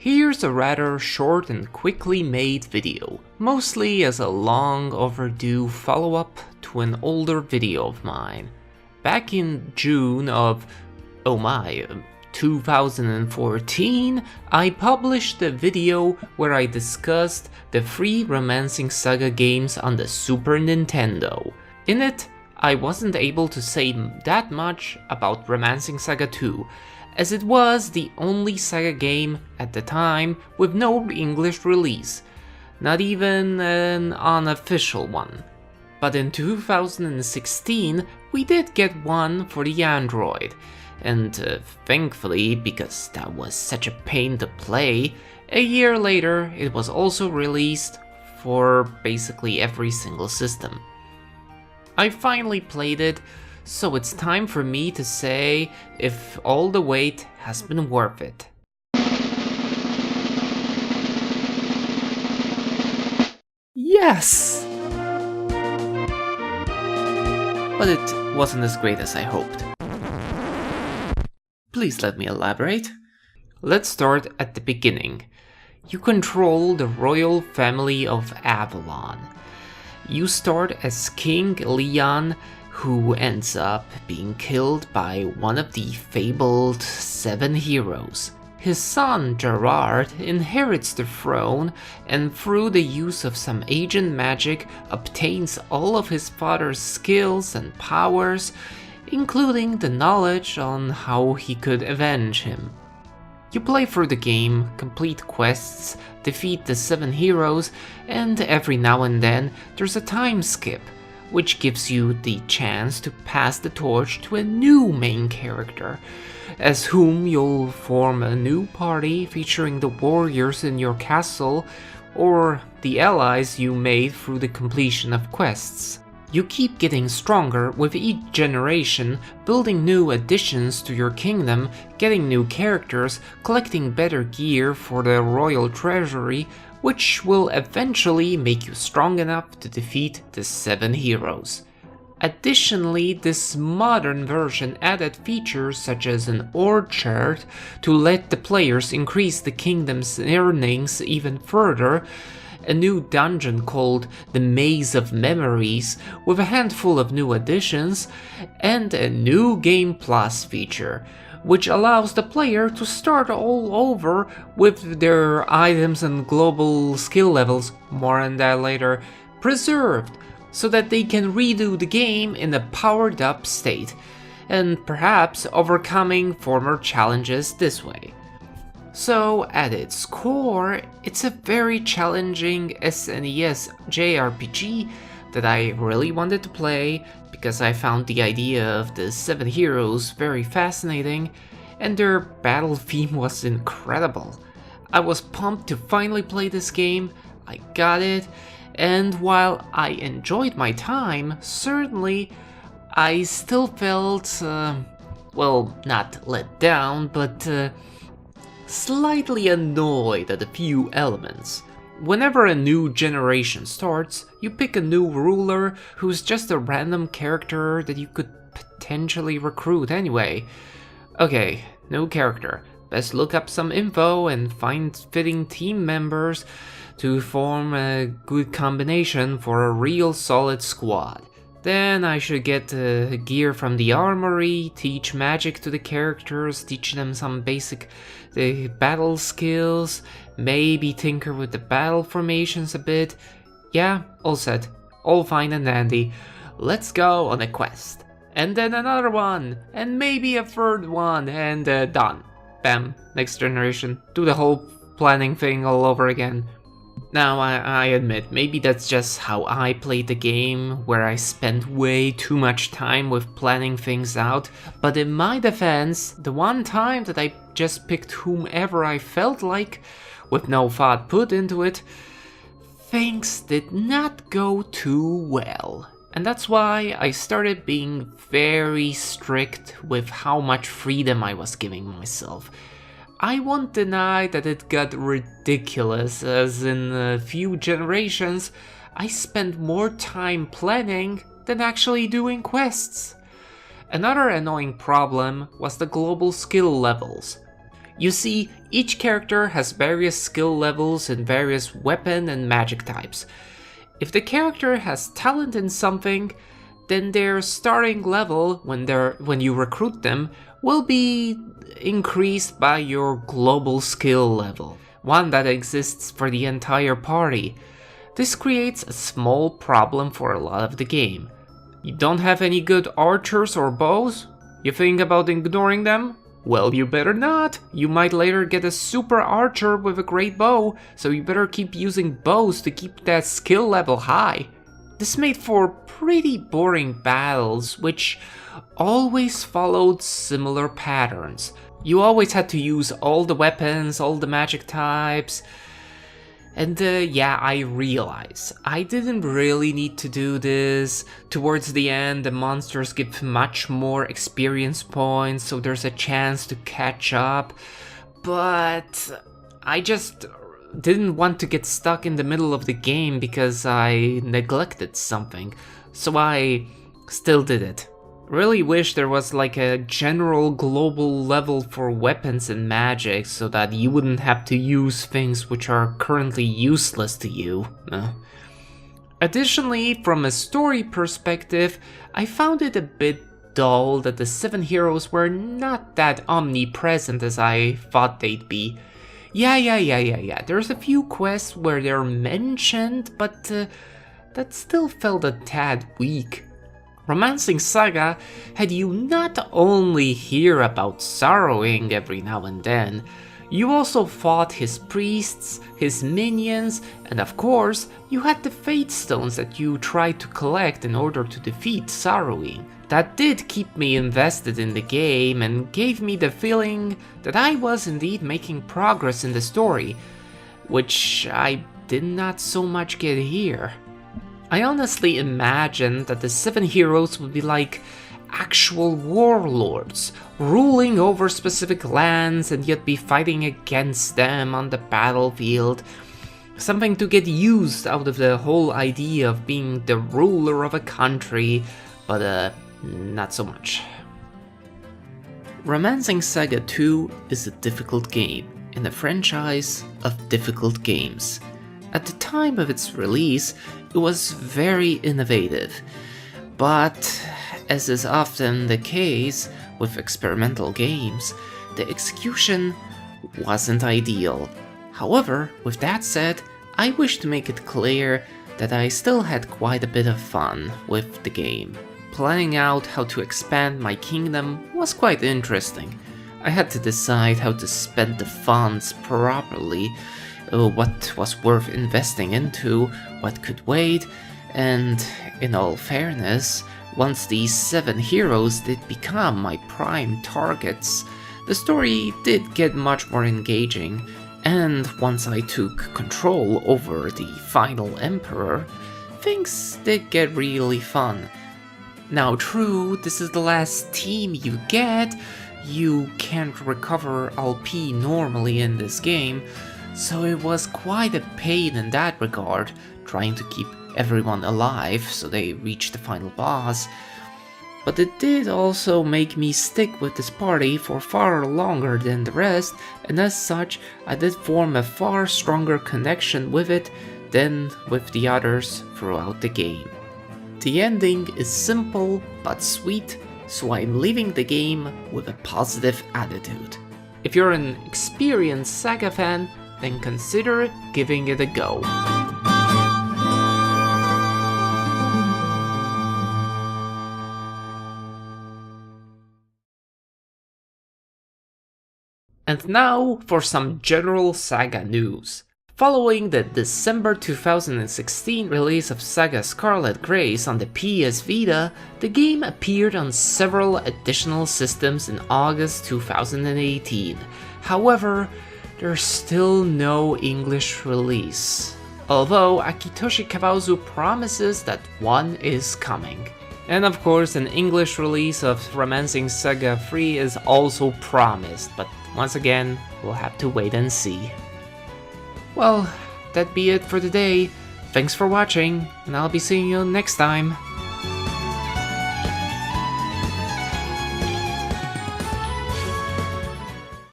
Here's a rather short and quickly made video, mostly as a long overdue follow-up to an older video of mine. Back in June of, 2014, I published a video where I discussed the free Romancing Saga games on the Super Nintendo. In it, I wasn't able to say that much about Romancing Saga 2, as it was the only Saga game at the time with no English release, not even an unofficial one. But in 2016 we did get one for the Android, and thankfully, because that was such a pain to play, a year later it was also released for basically every single system. I finally played it, so it's time for me to say if all the wait has been worth it. Yes! But it wasn't as great as I hoped. Please let me elaborate. Let's start at the beginning. You control the royal family of Avalon. You start as King Leon, who ends up being killed by one of the fabled 7 heroes. His son Gerard inherits the throne and through the use of some ancient magic obtains all of his father's skills and powers, including the knowledge on how he could avenge him. You play through the game, complete quests, defeat the 7 heroes, and every now and then there's a time skip, which gives you the chance to pass the torch to a new main character, as whom you'll form a new party featuring the warriors in your castle or the allies you made through the completion of quests. You keep getting stronger with each generation, building new additions to your kingdom, getting new characters, collecting better gear for the royal treasury, which will eventually make you strong enough to defeat the 7 heroes. Additionally, this modern version added features such as an orchard to let the players increase the kingdom's earnings even further, a new dungeon called the Maze of Memories with a handful of new additions, and a new Game Plus feature, which allows the player to start all over with their items and global skill levels, more on that later, preserved, so that they can redo the game in a powered up state, and perhaps overcoming former challenges this way. So at its core, it's a very challenging SNES JRPG that I really wanted to play because I found the idea of the 7 heroes very fascinating and their battle theme was incredible. I was pumped to finally play this game, I got it, and while I enjoyed my time, certainly, I still felt, not let down, but slightly annoyed at a few elements. Whenever a new generation starts, you pick a new ruler who's just a random character that you could potentially recruit anyway. Okay, no character. Best look up some info and find fitting team members to form a good combination for a real solid squad. Then I should get gear from the armory, teach magic to the characters, teach them some basic battle skills, maybe tinker with the battle formations a bit. Yeah, all set, all fine and dandy. Let's go on a quest. And then another one, and maybe a third one, and done. Bam, next generation. Do the whole planning thing all over again. Now, I admit, maybe that's just how I played the game, where I spent way too much time with planning things out, but in my defense, the one time that I just picked whomever I felt like, with no thought put into it, things did not go too well. And that's why I started being very strict with how much freedom I was giving myself. I won't deny that it got ridiculous, as in a few generations I spent more time planning than actually doing quests. Another annoying problem was the global skill levels. You see, each character has various skill levels and various weapon and magic types. If the character has talent in something, then their starting level when you recruit them will be increased by your global skill level, one that exists for the entire party. This creates a small problem for a lot of the game. You don't have any good archers or bows? You think about ignoring them? Well, you better not. You might later get a super archer with a great bow, so you better keep using bows to keep that skill level high. This made for pretty boring battles, which always followed similar patterns. You always had to use all the weapons, all the magic types. And yeah, I realize I didn't really need to do this. Towards the end, the monsters give much more experience points, so there's a chance to catch up. But I just didn't want to get stuck in the middle of the game because I neglected something, so I still did it. Really wish there was like a general global level for weapons and magic so that you wouldn't have to use things which are currently useless to you. Additionally, from a story perspective, I found it a bit dull that the 7 heroes were not that omnipresent as I thought they'd be. Yeah, there's a few quests where they're mentioned, but that still felt a tad weak. Romancing SaGa had you not only hear about sorrowing every now and then, you also fought his priests, his minions, and of course, you had the fate stones that you tried to collect in order to defeat sorrowing. That did keep me invested in the game and gave me the feeling that I was indeed making progress in the story, which I did not so much get here. I honestly imagined that the 7 heroes would be like actual warlords, ruling over specific lands and yet be fighting against them on the battlefield. Something to get used out of the whole idea of being the ruler of a country, but not so much. Romancing SaGa 2 is a difficult game in a franchise of difficult games. At the time of its release, it was very innovative, but as is often the case with experimental games, the execution wasn't ideal. However, with that said, I wish to make it clear that I still had quite a bit of fun with the game. Planning out how to expand my kingdom was quite interesting. I had to decide how to spend the funds properly, what was worth investing into, what could wait, and in all fairness, once these 7 heroes did become my prime targets, the story did get much more engaging, and once I took control over the final emperor, things did get really fun. Now true, this is the last team you get, you can't recover LP normally in this game, so it was quite a pain in that regard, trying to keep everyone alive so they reach the final boss. But it did also make me stick with this party for far longer than the rest, and as such, I did form a far stronger connection with it than with the others throughout the game. The ending is simple but sweet, so I'm leaving the game with a positive attitude. If you're an experienced SaGa fan, then consider giving it a go. And now for some general SaGa news. Following the December 2016 release of SaGa Scarlet Grace on the PS Vita, the game appeared on several additional systems in August 2018. However, there's still no English release, although Akitoshi Kawazu promises that one is coming. And of course, an English release of Romancing SaGa 3 is also promised, but once again, we'll have to wait and see. Well, that'd be it for today. Thanks for watching, and I'll be seeing you next time.